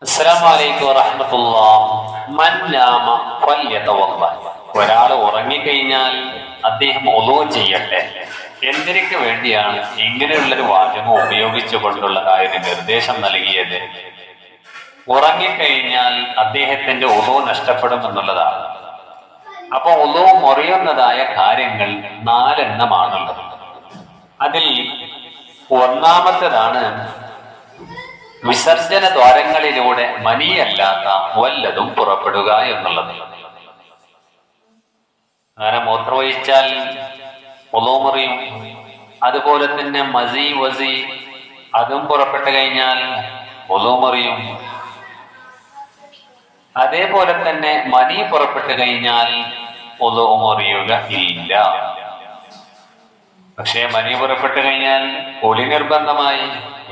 അസ്സലാമു അലൈക്കും വറഹ്മത്തുള്ളാഹി. മൻ നാമ ഫല്യതവദ്ദ. ഒരാൾ ഉറങ്ങിക്കഴിഞ്ഞാൽ അദ്ദേഹം ഒളൂ ചെയ്യട്ടെ. എന്തിനു വേണ്ടിയാണ് ഇങ്ങനെയുള്ളൊരു വാചകം ഉപയോഗിച്ചുകൊണ്ടുള്ളതായ ഒരു നിർദ്ദേശം നൽകിയത്? ഉറങ്ങിക്കഴിഞ്ഞാൽ അദ്ദേഹത്തിന്റെ ഒളൂ നഷ്ടപ്പെടും എന്നുള്ളതാണ്. അപ്പൊ ഒളൂ മുറിയുന്നതായ കാര്യങ്ങൾ 4 എണ്ണമാണുള്ളത്. അതിൽ ഒന്നാമത്തേതാണ് വിസർജന ദ്വാരങ്ങളിലൂടെ മനിയല്ലാത്ത വല്ലതും പുറപ്പെടുക എന്നുള്ളത്. അങ്ങനെ മൂത്രമൊഴിച്ചാൽ ഒളൂ മുറിയും. അതുപോലെ തന്നെ മസി വസി അതും പുറപ്പെട്ടു കഴിഞ്ഞാൽ ഒളൂ മുറിയും. അതേപോലെ തന്നെ മനി പുറപ്പെട്ടു കഴിഞ്ഞാൽ ഒളൂ മുറിയുക ഇല്ല. പക്ഷേ മനി പുറപ്പെട്ടു കഴിഞ്ഞാൽ കുളി നിർബന്ധമായി,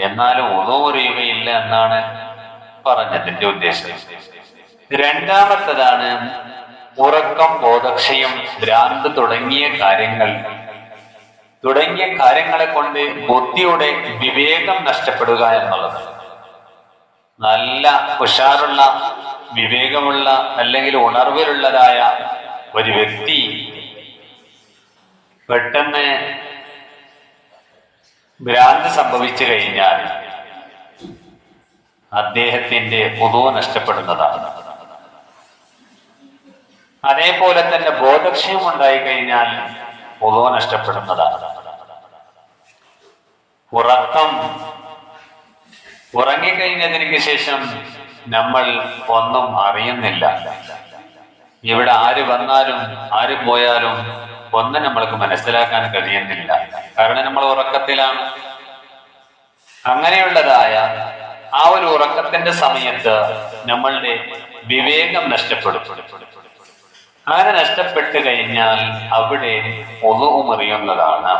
എന്നാലും ഒളൂ മുറിയുകയില്ല എന്നാണ് പറഞ്ഞതിന്റെ ഉദ്ദേശം. രണ്ടാമത്തതാണ് ഉറക്കം, ബോധക്ഷയം, ഭ്രാന്ത് തുടങ്ങിയ കാര്യങ്ങളെ കൊണ്ട് ബുദ്ധിയുടെ വിവേകം നഷ്ടപ്പെടുക എന്നുള്ളത്. നല്ല ഉഷാറുള്ള, വിവേകമുള്ള അല്ലെങ്കിൽ ഉണർവിലുള്ളതായ ഒരു വ്യക്തി പെട്ടെന്ന് ഭ്രാന്ത് സംഭവിച്ചു കഴിഞ്ഞാൽ അദ്ദേഹത്തിന്റെ വുളൂ നഷ്ടപ്പെടുന്നതാണ്. അതേപോലെ തന്നെ ബോധക്ഷയം ഉണ്ടായി കഴിഞ്ഞാൽ വുളൂ നഷ്ടപ്പെടുന്നതാണ്. ഉറങ്ങിക്കഴിഞ്ഞതിന് ശേഷം നമ്മൾ ഒന്നും അറിയുന്നില്ല. ഇവിടെ ആര് വന്നാലും ആര് പോയാലും ഒന്നും നമ്മൾക്ക് മനസ്സിലാക്കാൻ കഴിയുന്നില്ല. കാരണം നമ്മൾ ഉറക്കത്തിലാണ്. അങ്ങനെയുള്ളതായ ആ ഒരു ഉറക്കത്തിന്റെ സമയത്ത് നമ്മളുടെ വിവേകം നഷ്ടപ്പെടും. അങ്ങനെ നഷ്ടപ്പെട്ടു കഴിഞ്ഞാൽ അവിടെ ഒളൂ മുറിയുന്നതാണ്.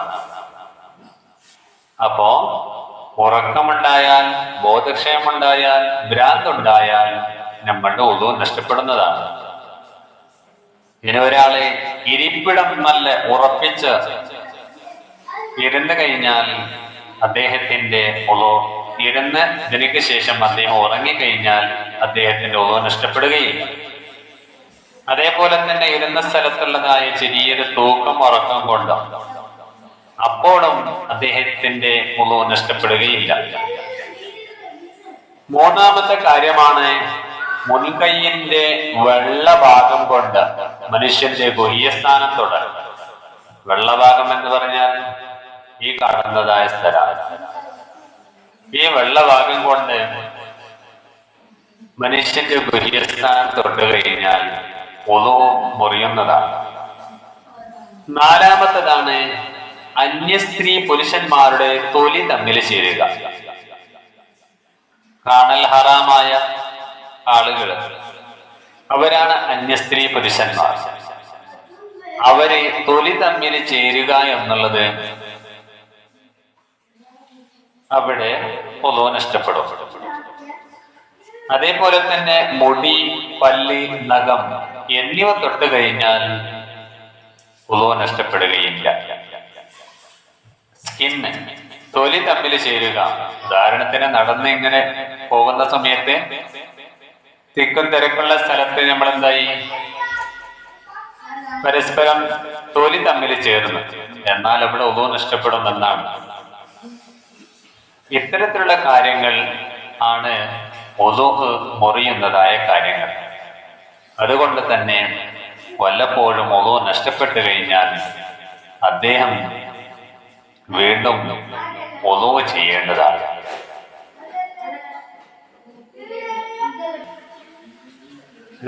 അപ്പോ ഉറക്കമുണ്ടായാൽ, ബോധക്ഷയമുണ്ടായാൽ, ഭ്രാന്തുണ്ടായാൽ നമ്മളുടെ ഒളൂ നഷ്ടപ്പെടുന്നതാണ്. ഇനി ഒരാളെ ഇരിപ്പിടം നല്ല ഉറപ്പിച്ച് ഇരുന്ന് കഴിഞ്ഞാൽ അദ്ദേഹത്തിന്റെ ഒളൂ ഇതിനു ശേഷം അദ്ദേഹം ഉറങ്ങിക്കഴിഞ്ഞാൽ അദ്ദേഹത്തിന്റെ ഒളൂ നഷ്ടപ്പെടുകയില്ല. അതേപോലെ തന്നെ ഇരുന്ന സ്ഥലത്തുള്ളതായ ചെറിയൊരു തൂക്കം, ഉറക്കം കൊണ്ട് അപ്പോഴും അദ്ദേഹത്തിന്റെ ഒളൂ നഷ്ടപ്പെടുകയില്ല. മൂന്നാമത്തെ കാര്യമാണ് മുൻകൈയിന്റെ വെള്ളഭാഗം കൊണ്ട് മനുഷ്യന്റെ ഗുഹ്യസ്ഥാനം തുടരും. വെള്ളഭാഗം എന്ന് പറഞ്ഞാൽ ഈ കാണുന്നതായ സ്ഥലം. ഈ വെള്ളഭാഗം കൊണ്ട് മനുഷ്യന്റെ ഗുഹ്യസ്ഥാനം തൊട്ട് കഴിഞ്ഞാൽ ഒളൂ മുറിയുന്നതാണ്. നാലാമത്തതാണ് അന്യസ്ത്രീ പുരുഷന്മാരുടെ തൊലി തമ്മിൽ ചേരുക. കാണൽ ഹറാമായ ആളുകൾ, അവരാണ് അന്യസ്ത്രീ പുരുഷന്മാർ. അവര് തൊലി തമ്മിൽ ചേരുക എന്നുള്ളത് അവിടെ ഒളൂ നഷ്ടപ്പെടും. അതേപോലെ തന്നെ മുടി, പല്ല്, നഖം എന്നിവ തൊട്ട് കഴിഞ്ഞാൽ ഒളൂ നഷ്ടപ്പെടുകയില്ല. സ്കിന്ന്, തൊലി തമ്മിൽ ചേരുക. ഉദാഹരണത്തിന് നടന്ന് ഇങ്ങനെ പോകുന്ന സമയത്ത് തിക്കും തിരക്കുള്ള സ്ഥലത്ത് നമ്മൾ എന്തായി, പരസ്പരം തൊലി തമ്മിൽ ചേർന്ന്, എന്നാൽ അവിടെ ഒളൂ നഷ്ടപ്പെടുമെന്നാണ്. ഇത്തരത്തിലുള്ള കാര്യങ്ങൾ ആണ് ഒളൂ മുറിയുന്നതായ കാര്യങ്ങൾ. അതുകൊണ്ട് തന്നെ വല്ലപ്പോഴും ഒളൂ നഷ്ടപ്പെട്ടു കഴിഞ്ഞാൽ അദ്ദേഹം വീണ്ടും ഒളൂ ചെയ്യേണ്ടതാണ്.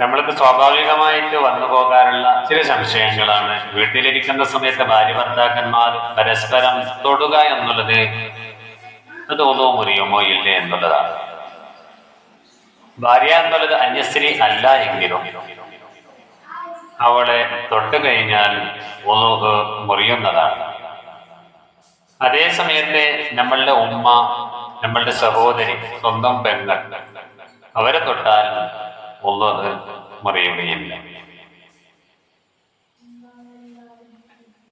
നമ്മൾക്ക് സ്വാഭാവികമായിട്ട് വന്നു പോകാറുള്ള ചില സംശയങ്ങളാണ്. വീട്ടിലിരിക്കുന്ന സമയത്ത് ഭാര്യ ഭർത്താക്കന്മാർ പരസ്പരം തൊടുക എന്നുള്ളത് അത് ഒളൂ മുറിയുമോ ഇല്ലേ എന്നുള്ളതാണ്. ഭാര്യ എന്നുള്ളത് അന്യസ്ത്രീ അല്ല എങ്കിലും അവളെ തൊട്ടു കഴിഞ്ഞാൽ ഒളൂ മുറിയുന്നതാണ്. അതേ സമയത്ത് നമ്മളുടെ ഉമ്മ, നമ്മളുടെ സഹോദരി, സ്വന്തം പെങ്ങൾ, അവരെ തൊട്ടാൽ ഒളൂ മുറിയുകയില്ല.